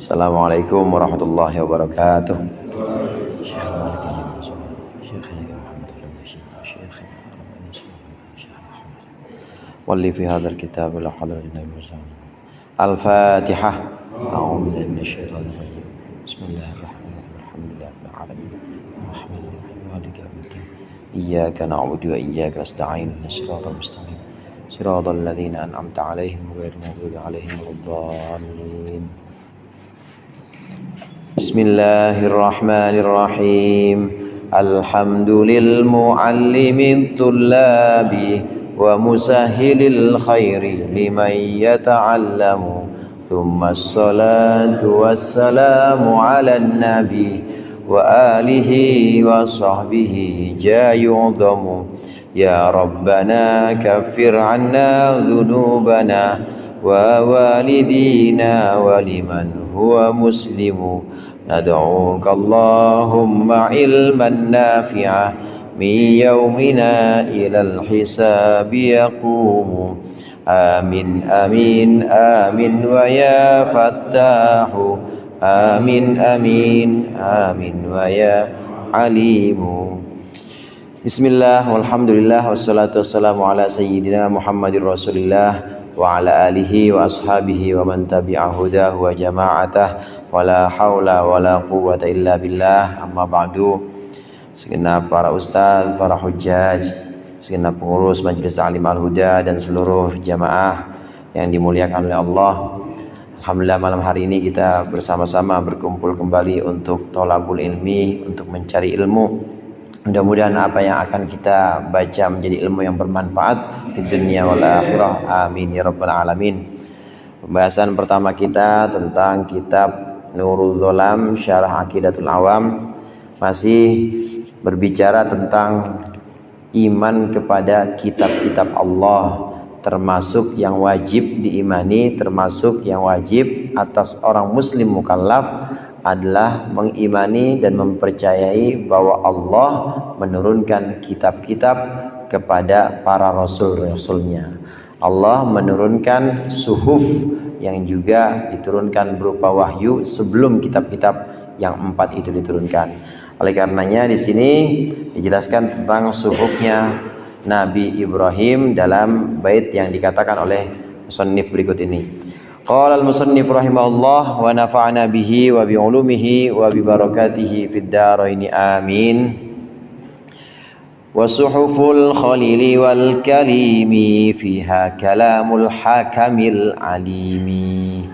Assalamualaikum warahmatullahi wabarakatuh. Walli fi hadzal kitab la hadratina Al-Fatihah. A'udzu billahi minasyaitonir rajim. Bismillahirrahmanirrahim. Alhamdulillahirabbil alamin. Arrahmanirrahim. Maliki yaumiddin. Iyyaka na'budu wa iyyaka nasta'in. Shiratal mustaqim. Shiratal ladzina an'amta 'alaihim ghairil maghdubi 'alaihim waladdallin. Bismillahirrahmanirrahim. Alhamdulil muallimit tullabi wa musahhilil khairi liman yata'allamu. Thumma assalatu wassalamu ala nabi wa alihi wa sahbihi jayudamu. Ya Rabbana kaffir anna dhunubana wa walidina wa liman huwa muslimu. Nad'uka Allahumma ilman nafi'a min yawmina ilal hisabi yaqumu. Amin amin amin wa ya fattahu. Amin amin amin wa ya alimu. Bismillah walhamdulillah wassalatu wassalamu ala sayyidina Muhammadir Rasulillah wa ala alihi wa ashabihi wa man tabi'a hudahu wa jama'atah wa la hawla wa la quwwata illa billah. Amma ba'du. Segenap para ustaz, para hujjaj, segenap pengurus Majelis Ta'lim Al-Huda dan seluruh jamaah yang dimuliakan oleh Allah. Alhamdulillah malam hari ini kita bersama-sama berkumpul kembali untuk thalabul ilmi, untuk mencari ilmu. Mudah-mudahan apa yang akan kita baca menjadi ilmu yang bermanfaat di dunia wal akhirah. Amin ya rabbal alamin. Pembahasan pertama kita tentang kitab Nurul Dholam Syarah Aqidatul Awam, masih berbicara tentang iman kepada kitab-kitab Allah, termasuk yang wajib diimani, termasuk yang wajib atas orang muslim mukallaf adalah mengimani dan mempercayai bahwa Allah menurunkan kitab-kitab kepada para rasul-rasulnya. Allah menurunkan suhuf yang juga diturunkan berupa wahyu sebelum kitab-kitab yang 4 itu diturunkan. Oleh karenanya di sini dijelaskan tentang suhufnya Nabi Ibrahim dalam bait yang dikatakan oleh musannif berikut ini. Qala al-musannif rahimahullah wa nafa'na bihi wa bi ulumihi wa bi barakatihi fid dharain amin. Wa suhuful khalili wal kalimi fiha kalamul hakamil alimi.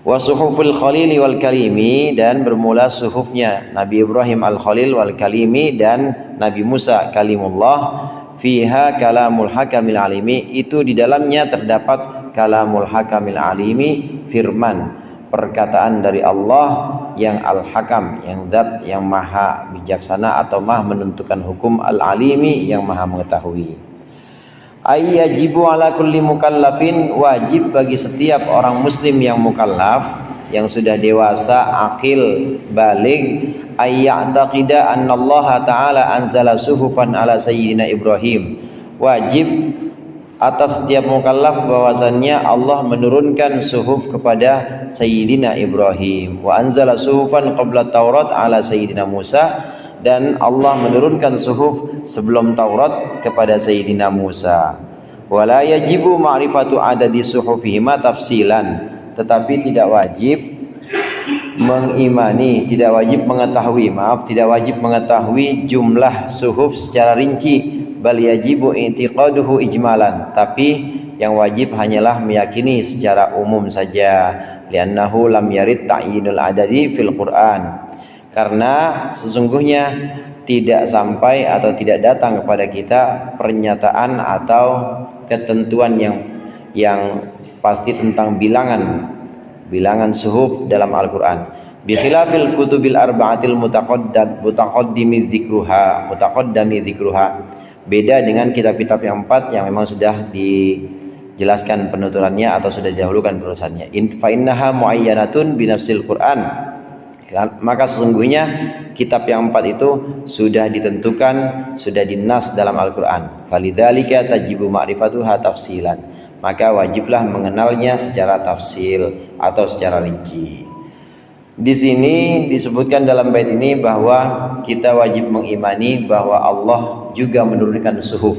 Wa suhuful khalili wal kalimi, dan bermula suhufnya Nabi Ibrahim al-Khalil wal kalimi dan Nabi Musa kalimullah. Fiha kalamul hakamil alimi, itu di dalamnya terdapat kalamul hakamil alimi, firman, perkataan dari Allah yang al-hakam, yang zat yang maha bijaksana atau maha menentukan hukum, al-alimi yang maha mengetahui. Ayyajibu ala kulli mukallafin, wajib bagi setiap orang muslim yang mukallaf, yang sudah dewasa, akil, baligh, ayya'taqida annallaha ta'ala anzala suhufan ala sayyidina Ibrahim. Wajib atas setiap mukallaf bahwasannya Allah menurunkan suhuf kepada sayyidina Ibrahim. Wa anzala suhufan qabla Taurat ala sayyidina Musa, dan Allah menurunkan suhuf sebelum Taurat kepada sayyidina Musa. Wala yajibu ma'rifatu adadi suhufihima tafsilan, tetapi tidak wajib mengimani, tidak wajib mengetahui jumlah suhuf secara rinci. Bal yajibu i'tiqaduhu ijmalan, tapi yang wajib hanyalah meyakini secara umum saja. Li'annahu lam yarid ta'yinul adadi fil Qur'an, karena sesungguhnya tidak sampai atau tidak datang kepada kita pernyataan atau ketentuan yang pasti tentang bilangan suhuf dalam Al-Qur'an. Bi khilafil kutubil arba'atil mutaqaddimi dzikruha, beda dengan kitab-kitab yang 4 yang memang sudah dijelaskan penuturannya atau sudah didahulukan penuturannya. Fa innaha muayyanatun binasil Qur'an, maka sesungguhnya kitab yang 4 itu sudah ditentukan, sudah dinas dalam Al-Qur'an. Falidzalika tajibu ma'rifatuha tafsilan, maka wajiblah mengenalnya secara tafsil atau secara rinci. Di sini disebutkan dalam bait ini bahwa kita wajib mengimani bahwa Allah juga menurunkan suhuf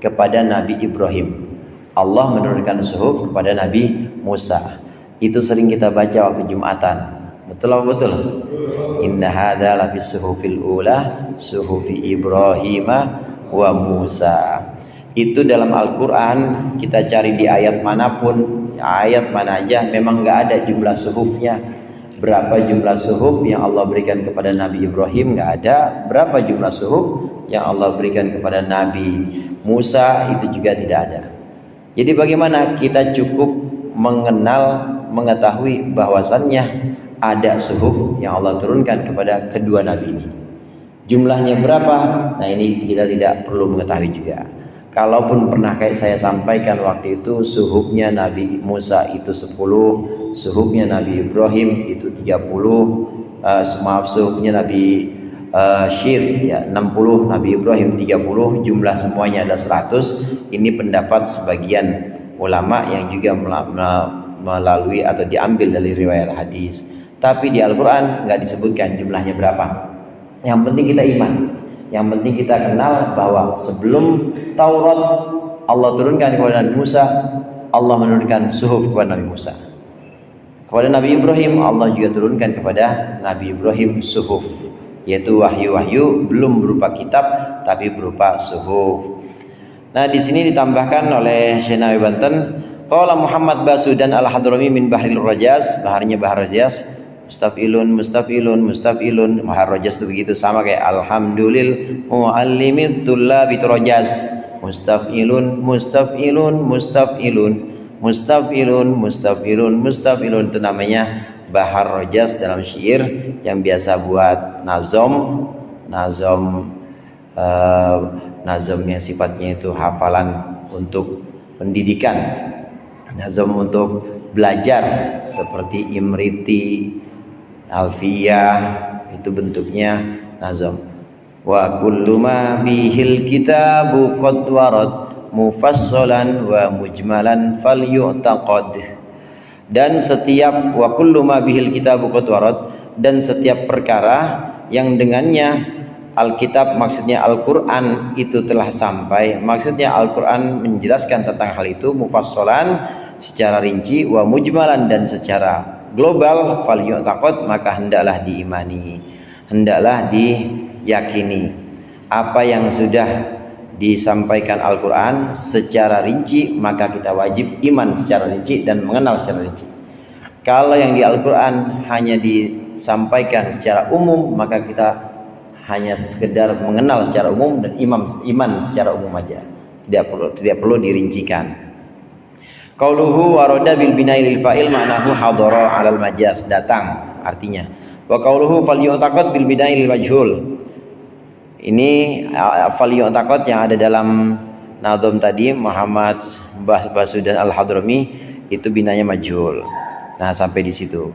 kepada Nabi Ibrahim. Allah menurunkan suhuf kepada Nabi Musa. Itu sering kita baca waktu Jumatan. Betul apa betul? Inna hadza lafis suhufil ula suhufi Ibrahim wa Musa. Itu dalam Al-Quran, kita cari di ayat manapun, ayat mana aja, memang nggak ada jumlah suhufnya. Berapa jumlah suhuf yang Allah berikan kepada Nabi Ibrahim, nggak ada. Berapa jumlah suhuf yang Allah berikan kepada Nabi Musa, itu juga tidak ada. Jadi bagaimana kita cukup mengetahui bahwasannya ada suhuf yang Allah turunkan kepada kedua Nabi ini. Jumlahnya berapa? Nah, ini kita tidak perlu mengetahui juga. Kalaupun pernah kayak saya sampaikan waktu itu, suhufnya Nabi Musa itu 10, suhufnya Nabi Ibrahim itu 30, suhufnya Nabi Syith ya 60, Nabi Ibrahim 30, jumlah semuanya ada 100. Ini pendapat sebagian ulama yang juga melalui atau diambil dari riwayat hadis. Tapi di Al-Quran nggak disebutkan jumlahnya berapa. Yang penting kita iman. Yang penting kita kenal bahwa sebelum Taurat Allah turunkan kepada Nabi Musa, Allah menurunkan suhuf kepada Nabi Musa. Kepada Nabi Ibrahim Allah juga turunkan kepada Nabi Ibrahim suhuf, yaitu wahyu-wahyu, belum berupa kitab tapi berupa suhuf. Nah, di sini ditambahkan oleh Syekh Nawawi Banten, qala Muhammad Basudan Al-Hadrami min Bahril Rajaz, baharnya Bahar Rajaz, mustafilun Bahar Rajaz itu begitu, sama kayak alhamdulil muallimit tullabi Rajaz, mustafilun itu namanya Bahar Rajaz dalam syair yang biasa buat nazom yang sifatnya itu hafalan untuk pendidikan, nazom untuk belajar seperti Imriti, Alfiyah, itu bentuknya nazam. Wa kullu ma bihil kitabu qad warad mufassalan wa mujmalan falyu'taqad. Dan setiap wa kullu ma bihil kitabu qad warad, dan setiap perkara yang dengannya Alkitab, maksudnya Al-Quran itu telah sampai, maksudnya Al-Quran menjelaskan tentang hal itu, mufassalan secara rinci, wa mujmalan dan secara global, falyu'taqad maka hendaklah diimani, hendaklah diyakini. Apa yang sudah disampaikan Al-Quran secara rinci, maka kita wajib iman secara rinci dan mengenal secara rinci. Kalau yang di Al-Quran hanya disampaikan secara umum, maka kita hanya sekedar mengenal secara umum dan iman secara umum aja, tidak perlu dirincikan. Qauluhu warada bil bina'i lil fa'il ma'nahu hadara 'alal majaz, datang artinya. Wa qauluhu falyu'taqad bil bina'i lil majhul. Ini falyu'taqad yang ada dalam nazam tadi Muhammad Basudan Al-Hadrami itu binanya majhul. Nah, sampai di situ.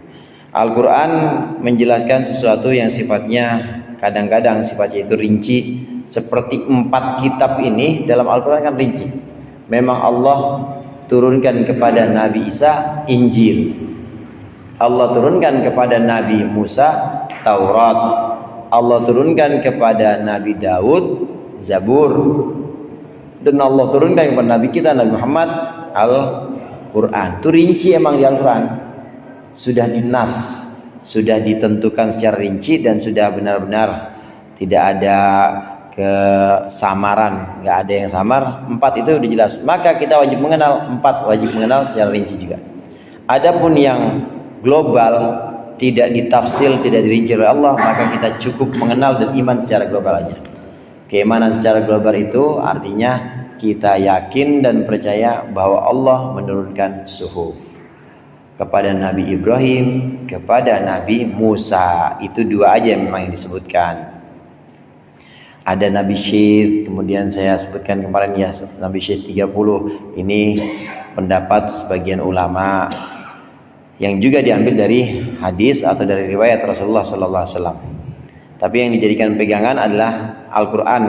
Al-Qur'an menjelaskan sesuatu yang sifatnya kadang-kadang sifatnya itu rinci, seperti 4 kitab ini dalam Al-Qur'an kan rinci. Memang Allah turunkan kepada Nabi Isa Injil, Allah turunkan kepada Nabi Musa Taurat, Allah turunkan kepada Nabi Daud Zabur, dan Allah turunkan kepada Nabi kita Nabi Muhammad Al-Quran. Itu rinci emang di Al-Quran, sudah dinas, sudah ditentukan secara rinci dan sudah benar-benar tidak ada kesamaran, nggak ada yang samar. 4 itu udah jelas, maka kita wajib mengenal 4, wajib mengenal secara rinci juga. Adapun yang global tidak ditafsir, tidak dirinci oleh Allah, maka kita cukup mengenal dan iman secara global aja. Keimanan secara global itu artinya kita yakin dan percaya bahwa Allah menurunkan suhuf kepada Nabi Ibrahim, kepada Nabi Musa. Itu 2 aja memang yang disebutkan. Ada Nabi Syith, kemudian saya sebutkan kemarin ya, Nabi Syith 30. Ini pendapat sebagian ulama yang juga diambil dari hadis atau dari riwayat Rasulullah sallallahu alaihi wasallam. Tapi yang dijadikan pegangan adalah Al-Qur'an.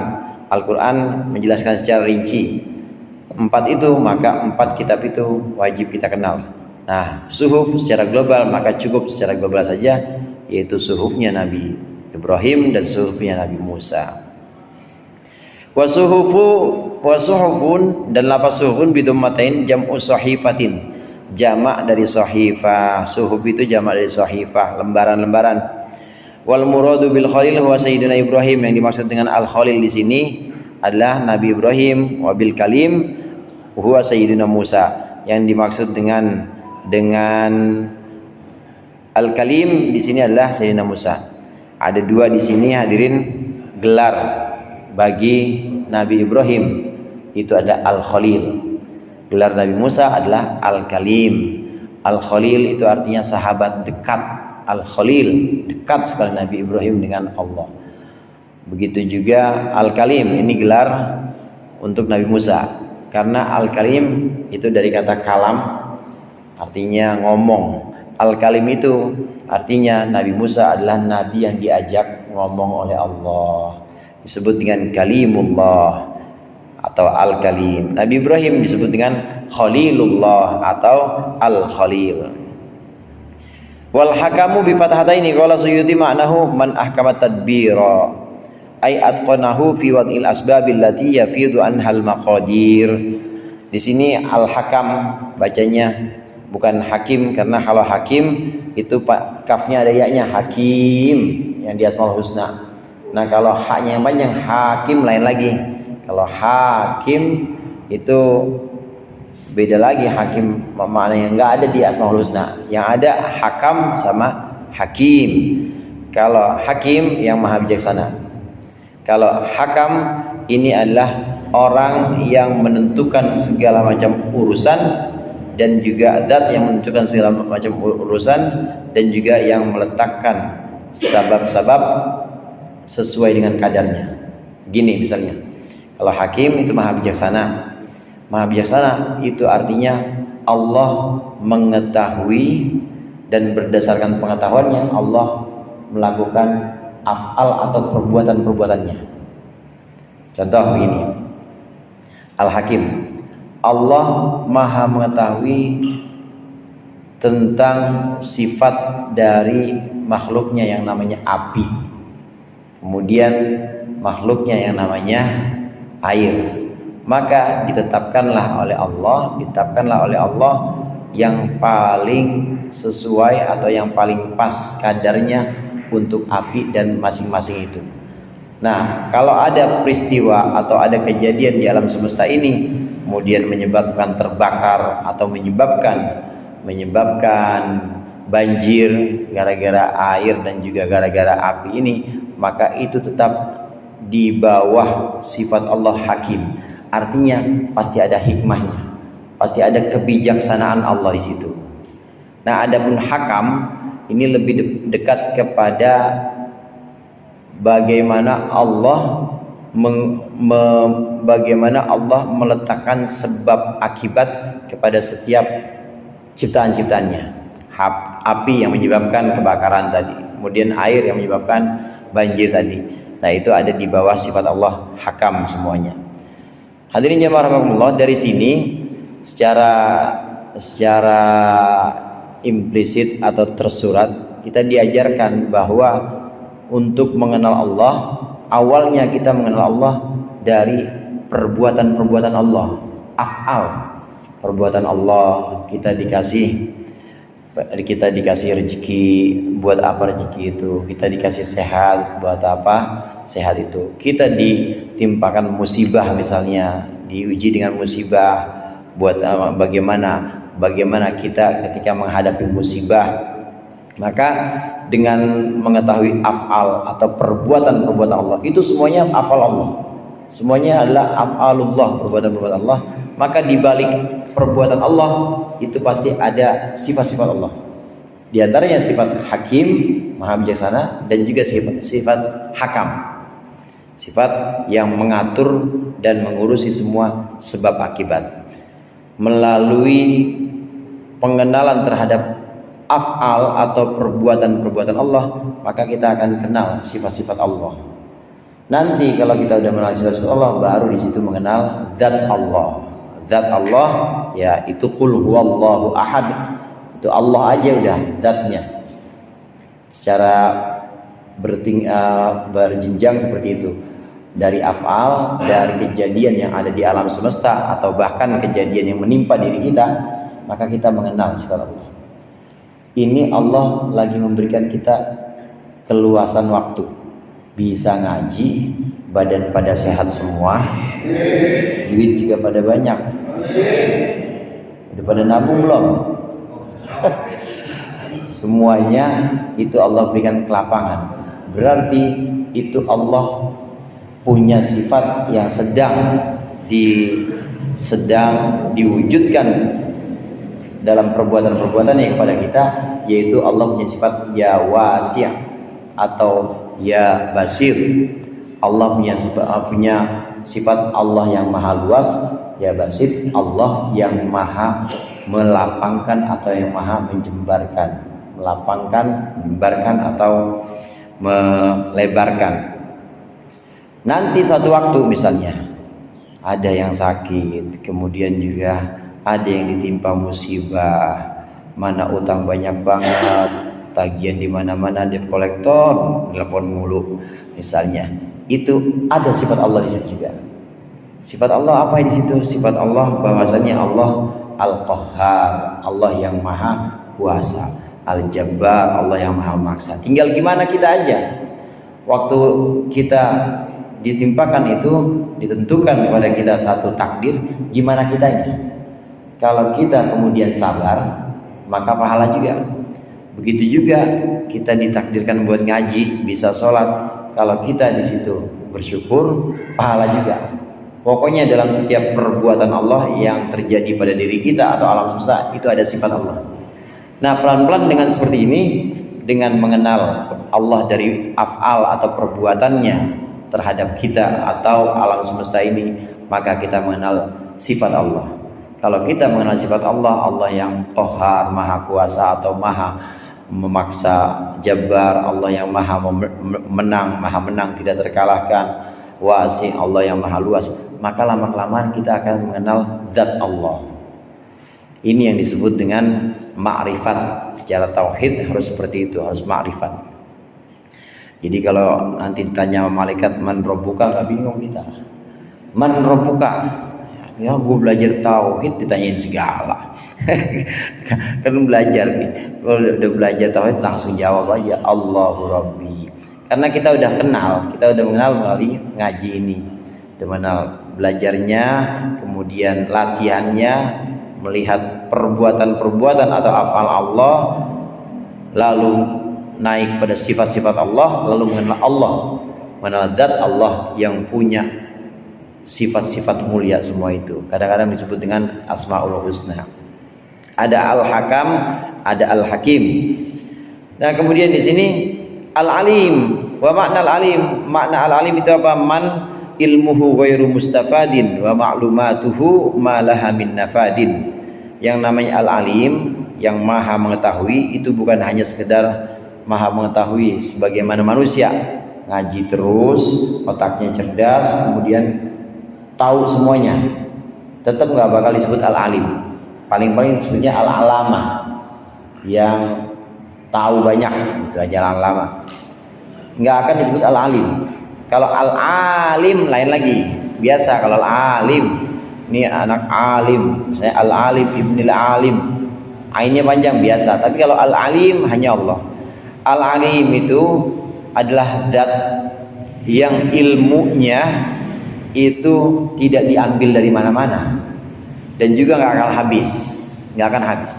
Al-Qur'an menjelaskan secara rinci 4 itu, maka 4 kitab itu wajib kita kenal. Nah, suhuf secara global maka cukup secara global saja, yaitu suhufnya Nabi Ibrahim dan suhufnya Nabi Musa. Wasuhufun dan lafaz suhufun bidhammatain jam'u sahifatin, jamak dari sahifah. Suhuf itu jamak dari sahifah, lembaran-lembaran. Wal muradu bil khalil huwa sayyidina Ibrahim, yang dimaksud dengan al khalil di sini adalah Nabi Ibrahim. Wa bil kalim huwa sayyidina Musa, yang dimaksud dengan al kalim di sini adalah sayyidina Musa. Ada dua di sini hadirin gelar bagi Nabi Ibrahim, itu ada al khalil. Gelar Nabi Musa adalah al kalim. Al khalil itu artinya sahabat dekat. Al khalil, dekat sekali Nabi Ibrahim dengan Allah. Begitu juga al kalim, ini gelar untuk Nabi Musa, karena al kalim itu dari kata kalam, artinya ngomong. Al-Kalim itu artinya Nabi Musa adalah Nabi yang diajak ngomong oleh Allah, disebut dengan Kalimullah atau Al-Kalim. Nabi Ibrahim disebut dengan Khalilullah atau Al-Khalil. Wal hakamu bi fathataini qala Suyuti ma'nahu man ahkama tadbira ay atqanahu fi wad'il asbabil lati yafidu anhal maqadir. Di sini al-hakam bacanya bukan hakim, karena kalau hakim itu kafnya ada yaknya, hakim yang di Asmaul Husna. Nah kalau haknya yang panjang hakim lain lagi. Kalau hakim itu beda lagi, hakim maknanya nggak ada di Asmaul Husna. Yang ada hakam sama hakim. Kalau hakim yang maha bijaksana. Kalau hakam ini adalah orang yang menentukan segala macam urusan, dan juga zat yang menentukan segala macam urusan, dan juga yang meletakkan sebab-sebab sesuai dengan kadarnya. Gini misalnya, kalau hakim itu maha bijaksana. Maha bijaksana itu artinya Allah mengetahui, dan berdasarkan pengetahuannya Allah melakukan af'al atau perbuatan-perbuatannya. Contoh begini, Al-Hakim, Allah maha mengetahui tentang sifat dari makhluknya yang namanya api, kemudian makhluknya yang namanya air. Maka ditetapkanlah oleh Allah yang paling sesuai atau yang paling pas kadarnya untuk api dan masing-masing itu. Nah, kalau ada peristiwa atau ada kejadian di alam semesta ini kemudian menyebabkan terbakar atau menyebabkan banjir gara-gara air dan juga gara-gara api ini, maka itu tetap di bawah sifat Allah Hakim. Artinya pasti ada hikmahnya, pasti ada kebijaksanaan Allah di situ. Nah, adapun hakam ini lebih dekat kepada bagaimana Allah meletakkan sebab akibat kepada setiap ciptaan-ciptaannya. Api yang menyebabkan kebakaran tadi, kemudian air yang menyebabkan banjir tadi. Nah, itu ada di bawah sifat Allah Hakam semuanya. Hadirin jemaah rahimakumullah, dari sini secara implisit atau tersurat kita diajarkan bahwa untuk mengenal Allah, awalnya kita mengenal Allah dari perbuatan-perbuatan Allah, af'al, perbuatan Allah. Kita dikasih rezeki, buat apa rezeki itu? Kita dikasih sehat, buat apa sehat itu? Kita ditimpakan musibah misalnya, diuji dengan musibah, buat bagaimana kita ketika menghadapi musibah. Maka dengan mengetahui af'al atau perbuatan-perbuatan Allah, itu semuanya af'al Allah, semuanya adalah af'alullah, perbuatan-perbuatan Allah. Maka di balik perbuatan Allah itu pasti ada sifat-sifat Allah. Di antaranya sifat Hakim, maha bijaksana, dan juga sifat Hakam, sifat yang mengatur dan mengurusi semua sebab akibat. Melalui pengenalan terhadap af'al atau perbuatan-perbuatan Allah, maka kita akan kenal sifat-sifat Allah. Nanti kalau kita sudah mengenal sifat-sifat Allah, baru di situ mengenal zat Allah. Zat Allah ya itu qul huwallahu ahad, Itu Allah aja udah zatnya. Secara berjenjang seperti itu. Dari af'al, dari kejadian yang ada di alam semesta, atau bahkan kejadian yang menimpa diri kita, maka kita mengenal sifat Allah. Ini Allah lagi memberikan kita keluasan waktu, bisa ngaji, badan pada sehat semua, duit juga pada banyak. Udah pada nabung belum? Semuanya itu Allah berikan kelapangan. Berarti itu Allah punya sifat yang sedang diwujudkan dalam perbuatan-perbuatannya kepada kita, yaitu Allah punya sifat ya wasi' atau ya basir. Allah punya sifat Allah yang maha luas, ya basir, Allah yang maha melapangkan atau yang maha menjembarkan, melapangkan, menjembarkan atau melebarkan. Nanti satu waktu misalnya ada yang sakit, kemudian juga ada yang ditimpa musibah, mana utang banyak banget, tagihan di mana-mana, debt kolektor telepon mulu misalnya. Itu ada sifat Allah di situ juga. Sifat Allah apa di situ? Sifat Allah bahwasanya Allah Al-Qahhar, Allah yang maha kuasa, Al-Jabbar, Allah yang maha maksa. Tinggal gimana kita aja. Waktu kita ditimpakan itu ditentukan kepada kita satu takdir, gimana kitanya. Kalau kita kemudian sabar, maka pahala juga. Begitu juga kita ditakdirkan buat ngaji, bisa sholat. Kalau kita di situ bersyukur, pahala juga. Pokoknya dalam setiap perbuatan Allah yang terjadi pada diri kita atau alam semesta, itu ada sifat Allah. Nah, pelan-pelan dengan seperti ini, dengan mengenal Allah dari af'al atau perbuatannya terhadap kita atau alam semesta ini, maka kita mengenal sifat Allah. Kalau kita mengenal sifat Allah, Allah yang Qahhar, maha kuasa atau maha memaksa, Jabbar, Allah yang maha menang, tidak terkalahkan, Wasi, Allah yang maha luas, maka lama-kelamaan kita akan mengenal zat Allah. Ini yang disebut dengan ma'rifat. Secara tauhid harus seperti itu, harus ma'rifat. Jadi kalau nanti ditanya malaikat man rabbuka, nggak bingung kita. Man rabbuka? Ya gue belajar tauhid ditanyain segala. Kan belajar nih. Kalau udah belajar tauhid langsung jawab aja Allahu Rabbi. Karena kita udah kenal, kita udah mengenal melalui ngaji ini. Udah mengenal belajarnya, kemudian latihannya, melihat perbuatan-perbuatan atau afal Allah, lalu naik pada sifat-sifat Allah, lalu mengenal Allah, mengenal zat Allah yang punya sifat-sifat mulia semua itu. Kadang-kadang disebut dengan Asmaul Husna. Ada Al-Hakam, ada Al-Hakim. Nah, kemudian di sini Al-Alim. Wa makna Al-Alim, makna Al-Alim itu apa? Man ilmuhu ghairu mustafadin wa ma'lumatuhu ma laha min nafadin. Yang namanya Al-Alim, yang maha mengetahui, itu bukan hanya sekedar maha mengetahui sebagaimana manusia, ngaji terus, otaknya cerdas, kemudian tahu semuanya, tetap nggak bakal disebut Al-Alim. Paling-paling disebutnya Al-Alamah, yang tahu banyak, itu aja Al-Alamah. Nggak akan disebut Al-Alim. Kalau Al-Alim lain lagi. Biasa kalau Al-Alim, ini anak alim, saya Al-Alim Ibnil Alim, ainnya panjang biasa. Tapi kalau Al-Alim hanya Allah. Al-Alim itu adalah zat yang ilmunya itu tidak diambil dari mana-mana dan juga nggak akan habis.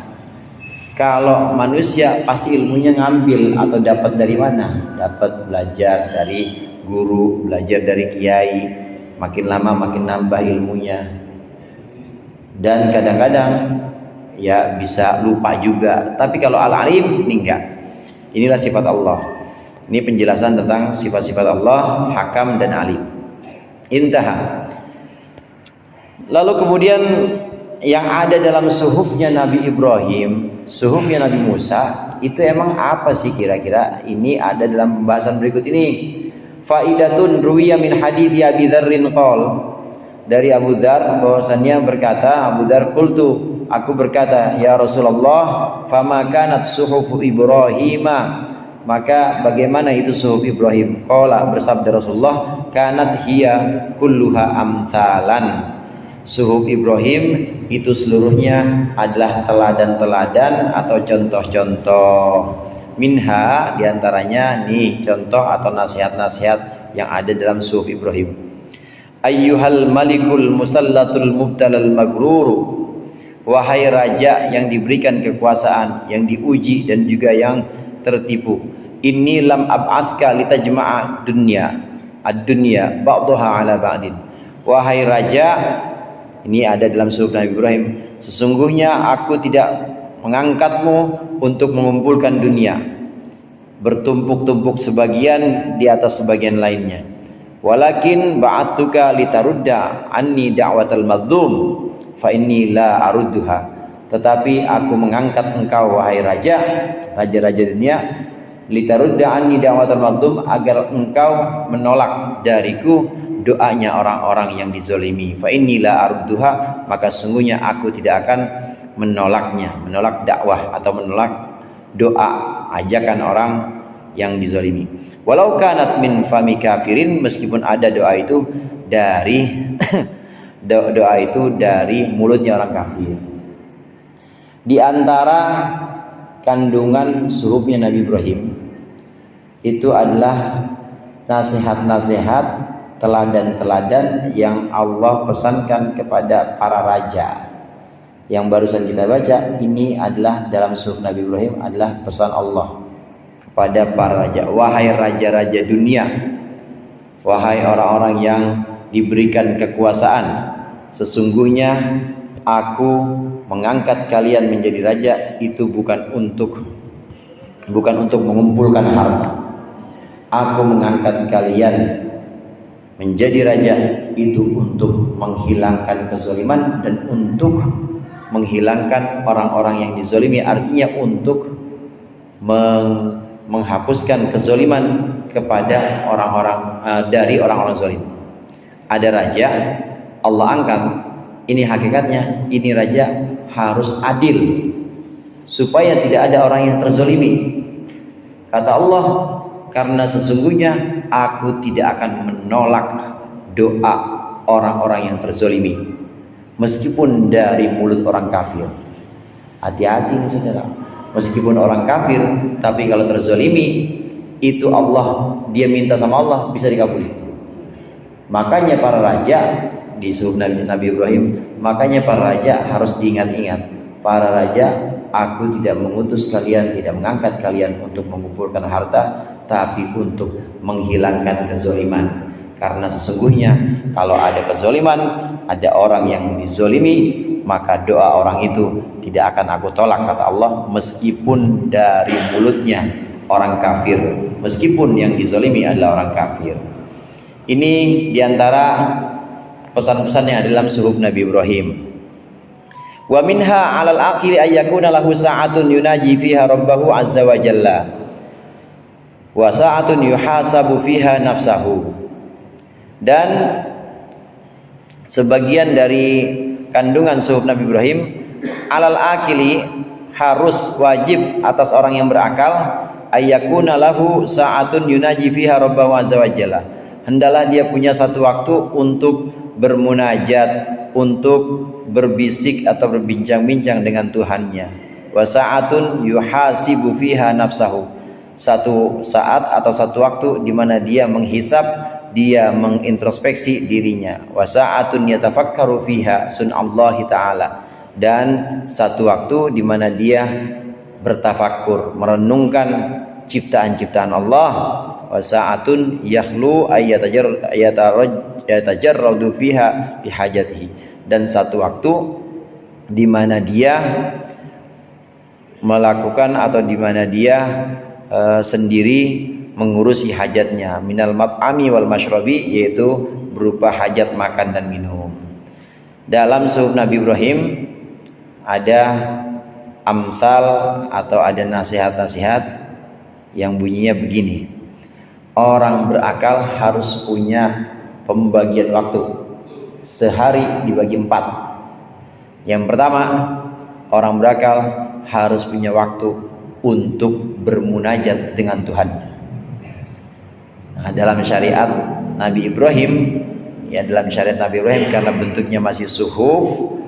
Kalau manusia pasti ilmunya ngambil atau dapat dari mana? Dapat belajar dari guru, belajar dari kiai, makin lama makin nambah ilmunya, dan kadang-kadang ya bisa lupa juga. Tapi kalau Al-Alim ini enggak. Inilah sifat Allah. Ini penjelasan tentang sifat-sifat Allah, Hakam dan Alim. Intaha. Lalu kemudian yang ada dalam suhufnya Nabi Ibrahim, suhufnya Nabi Musa, itu emang apa sih kira-kira? Ini ada dalam pembahasan berikut ini. Faidatun ruwiya min hadithi Abi Dzarrin qol. Dari Abu Dzar bahwasannya berkata, Abu Dzar qultu, aku berkata, ya Rasulullah, fama kanat suhufu Ibrahima, maka bagaimana itu suhuf Ibrahim? Qala, bersabda Rasulullah, kanat hiya kulluha amsalan. Suhuf Ibrahim itu seluruhnya adalah teladan-teladan atau contoh-contoh. Minha, diantaranya nih contoh atau nasihat-nasihat yang ada dalam suhuf Ibrahim. Ayyuhal malikul musallatul mubtalal magruru, wahai raja yang diberikan kekuasaan, yang diuji dan juga yang tertipu. Inni lam ab'athka litajma'a ad-dunya ba'daha ala ba'din. Wahai raja, ini ada dalam suhuf Nabi Ibrahim, sesungguhnya aku tidak mengangkatmu untuk mengumpulkan dunia bertumpuk-tumpuk sebagian di atas sebagian lainnya. Walakin ba'attuka litarudda anni da'watal madzlum fa inni la arudduha. Tetapi aku mengangkat engkau wahai raja, raja-raja dunia, litarudda anni da'watal madzlum, agar engkau menolak dariku doanya orang-orang yang dizolimi. Fa inni la arudduha, maka sungguhnya aku tidak akan menolaknya, menolak dakwah atau menolak doa ajakan orang yang dizalimi. Walau kanat min fami kafirin, meskipun ada doa itu dari doa itu dari mulutnya orang kafir. Di antara kandungan suhufnya Nabi Ibrahim itu adalah nasihat-nasihat, teladan-teladan yang Allah pesankan kepada para raja. Yang barusan kita baca ini adalah dalam suhuf Nabi Ibrahim, adalah pesan Allah kepada para raja. Wahai raja-raja dunia, wahai orang-orang yang diberikan kekuasaan, sesungguhnya aku mengangkat kalian menjadi raja itu bukan untuk mengumpulkan harta. Aku mengangkat kalian menjadi raja itu untuk menghilangkan kezaliman dan untuk menghilangkan orang-orang yang dizalimi, artinya untuk menghapuskan kezaliman kepada orang-orang dari orang-orang zalim. Ada raja Allah angkat, ini hakikatnya, ini raja harus adil supaya tidak ada orang yang terzalimi. Kata Allah, karena sesungguhnya aku tidak akan menolak doa orang-orang yang terzalimi meskipun dari mulut orang kafir. Hati-hati nih saudara, meskipun orang kafir, tapi kalau terzalimi itu Allah, dia minta sama Allah bisa dikabuli. Makanya para raja di suhuf Nabi Ibrahim, makanya para raja harus diingat-ingat. Para raja, aku tidak mengutus kalian, tidak mengangkat kalian untuk mengumpulkan harta, tapi untuk menghilangkan kezaliman. Karena sesungguhnya kalau ada kezaliman, ada orang yang dizolimi, maka doa orang itu tidak akan aku tolak, kata Allah, meskipun dari mulutnya orang kafir, meskipun yang dizolimi adalah orang kafir. Ini diantara pesan-pesan yang ada dalam suhuf Nabi Ibrahim. Wa minha 'alal aqili ayyakuna lahu sa'atun yunaji fiha rabbahu azza wa jalla wa sa'atun yuhasabu fiha nafsahu. Dan sebagian dari kandungan suhuf Nabi Ibrahim, alal akili, harus wajib atas orang yang berakal, ayyakuna lahu sa'atun yunaji fiha rabbahu azza wa jalla, hendalah dia punya satu waktu untuk bermunajat, untuk berbisik atau berbincang-bincang dengan Tuhannya. Wa sa'atun yuhasibu fiha nafsahu, satu saat atau satu waktu di mana dia menghisab, dia mengintrospeksi dirinya. Wa sa'atun yatafakkaru fiha sun'allahi ta'ala, dan satu waktu di mana dia bertafakur, merenungkan ciptaan-ciptaan Allah. Wa sa'atun yakhlu yatajarradu fiha bihajatihi, dan satu waktu di mana dia melakukan atau di mana dia sendiri mengurusi hajatnya, minal mat'ami wal mashrabi, yaitu berupa hajat makan dan minum. Dalam suhuf Nabi Ibrahim ada amsal atau ada nasihat-nasihat yang bunyinya begini. Orang berakal harus punya pembagian waktu. Sehari dibagi 4. Yang pertama, orang berakal harus punya waktu untuk bermunajat dengan Tuhannya. Nah, dalam syariat Nabi Ibrahim, karena bentuknya masih suhuf,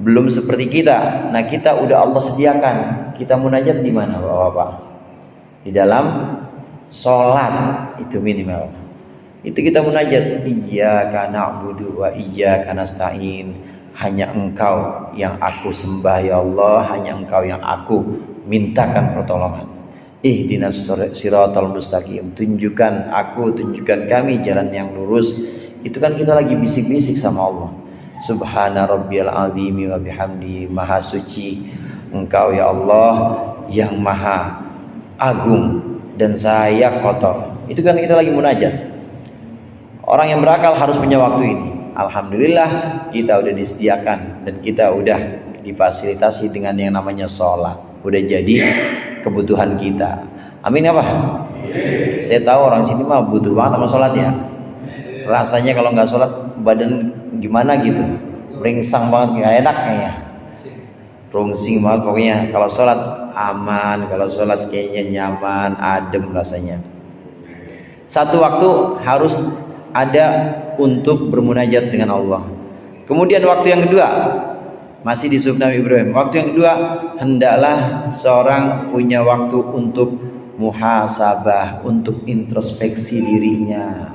belum seperti kita. Nah, kita udah Allah sediakan. Kita munajat di mana, Bapak-bapak? Di dalam sholat, itu minimal. Itu kita munajat, iyyaka na'budu wa iyyaka nasta'in. Hanya Engkau yang aku sembah ya Allah, hanya Engkau yang aku mintakan pertolongan. Ihdinas siratal mustaqim. Tunjukkan kami jalan yang lurus. Itu kan kita lagi bisik-bisik sama Allah. Subhana rabbiyal azimi wa bihamdi. Maha suci Engkau ya Allah yang maha agung dan saya kotor. Itu kan kita lagi munajat. Orang yang berakal harus punya waktu ini. Alhamdulillah kita udah disediakan dan kita udah difasilitasi dengan yang namanya sholat. Udah jadi kebutuhan kita. Amin apa? Saya tahu orang sini mah butuh banget sama sholat ya. Rasanya kalau nggak sholat badan gimana gitu, ringsang banget, nggak enak kayaknya, rungsing banget pokoknya. Kalau sholat aman, kalau sholat kayaknya nyaman, adem rasanya. Satu waktu harus ada untuk bermunajat dengan Allah. Kemudian waktu yang kedua, masih di sunnah Nabi Ibrahim. Waktu yang kedua, hendaklah seorang punya waktu untuk muhasabah, untuk introspeksi dirinya.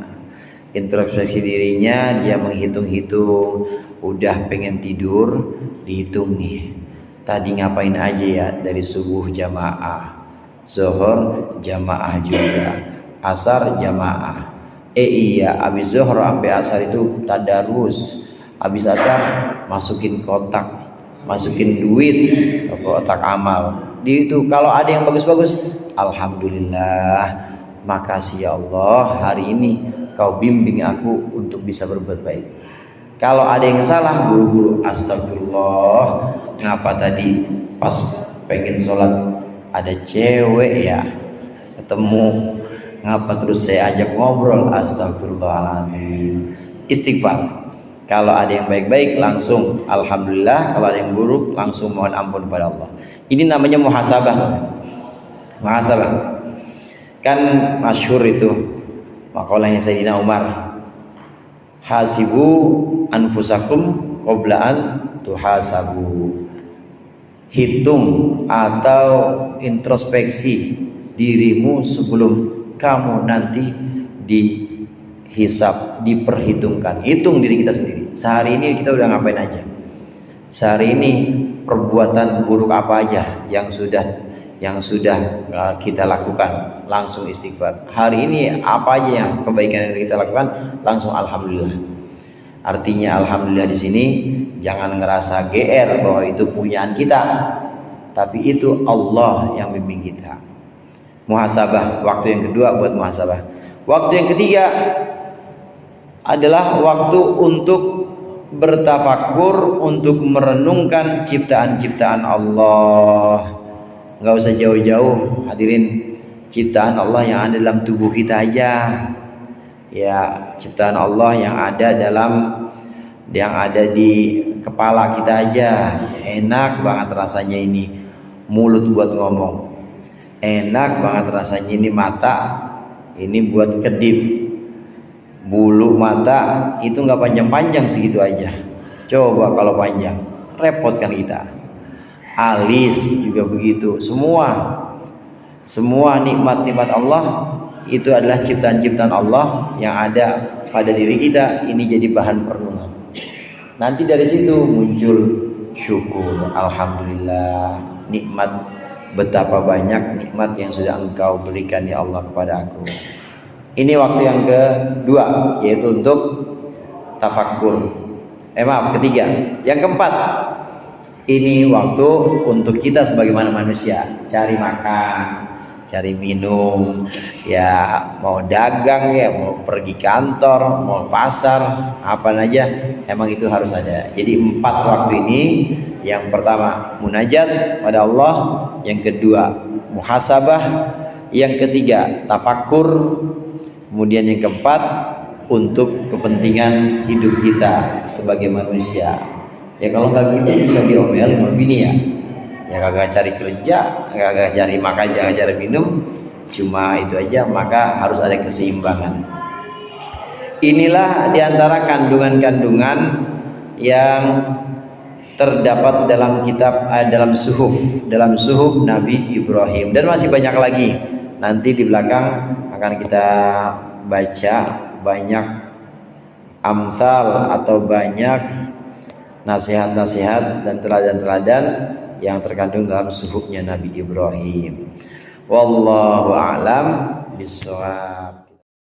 Introspeksi dirinya, dia menghitung-hitung. Udah pengen tidur, dihitung nih. Tadi ngapain aja ya, dari subuh jamaah, zuhur jamaah juga, asar jamaah. Iya, habis zuhur sampai asar itu tadarus. Habis asar masukin kotak, masukin duit ke kotak amal. Di itu kalau ada yang bagus-bagus, alhamdulillah, makasih ya Allah, hari ini Kau bimbing aku untuk bisa berbuat baik. Kalau ada yang salah, buru-buru astagfirullah. Ngapa tadi pas pengen sholat ada cewek ya ketemu, ngapa terus saya ajak ngobrol, astagfirullahaladzim. Istighfar. Kalau ada yang baik-baik langsung alhamdulillah, kalau ada yang buruk langsung mohon ampun kepada Allah. Ini namanya muhasabah. Muhasabah kan masyhur itu makalahnya Sayyidina Umar, hasibu anfusakum qabla an tuhasabu. Hitung atau introspeksi dirimu sebelum kamu nanti dihisab, diperhitungkan. Hitung diri kita sendiri. Sehari ini kita udah ngapain aja? Sehari ini perbuatan buruk apa aja yang sudah kita lakukan, langsung istighfar. Hari ini apa aja yang kebaikan yang kita lakukan, langsung alhamdulillah. Artinya alhamdulillah di sini jangan ngerasa GR bahwa itu punyaan kita, tapi itu Allah yang bimbing kita. Muhasabah, waktu yang kedua buat muhasabah. Waktu yang ketiga adalah waktu untuk bertafakur, untuk merenungkan ciptaan-ciptaan Allah. Nggak usah jauh-jauh, hadirin, ciptaan Allah yang ada dalam tubuh kita aja. Ya, ciptaan Allah yang ada di kepala kita aja. Enak banget rasanya ini mulut buat ngomong. Enak banget rasanya ini mata, ini buat kedip. Bulu mata itu nggak panjang-panjang segitu aja. Coba kalau panjang, repot kan kita. Alis juga begitu. Semua nikmat-nikmat Allah itu adalah ciptaan-ciptaan Allah yang ada pada diri kita. Ini jadi bahan perenungan. Nanti dari situ muncul syukur. Alhamdulillah, nikmat, betapa banyak nikmat yang sudah Engkau berikan ya Allah kepada aku. Ini waktu yang kedua, yaitu untuk tafakkur. Ketiga. Yang keempat, ini waktu untuk kita sebagaimana manusia, cari makan, cari minum, ya mau dagang ya, mau pergi kantor, mau pasar, apa aja, emang itu harus ada. Jadi 4 waktu ini, yang pertama munajat pada Allah, yang kedua muhasabah, yang ketiga tafakkur, kemudian yang keempat untuk kepentingan hidup kita sebagai manusia. Ya kalau nggak gitu bisa diomelin sama bini ya. ya kagak cari kerja, kagak cari makan, jangan cari minum, cuma itu aja, maka harus ada keseimbangan. Inilah diantara kandungan-kandungan yang terdapat dalam kitab dalam suhuf Nabi Ibrahim, dan masih banyak lagi. Nanti di belakang akan kita baca banyak amsal atau banyak nasihat-nasihat dan teladan-teladan yang terkandung dalam suhufnya Nabi Ibrahim. Wallahu a'lam bishawab.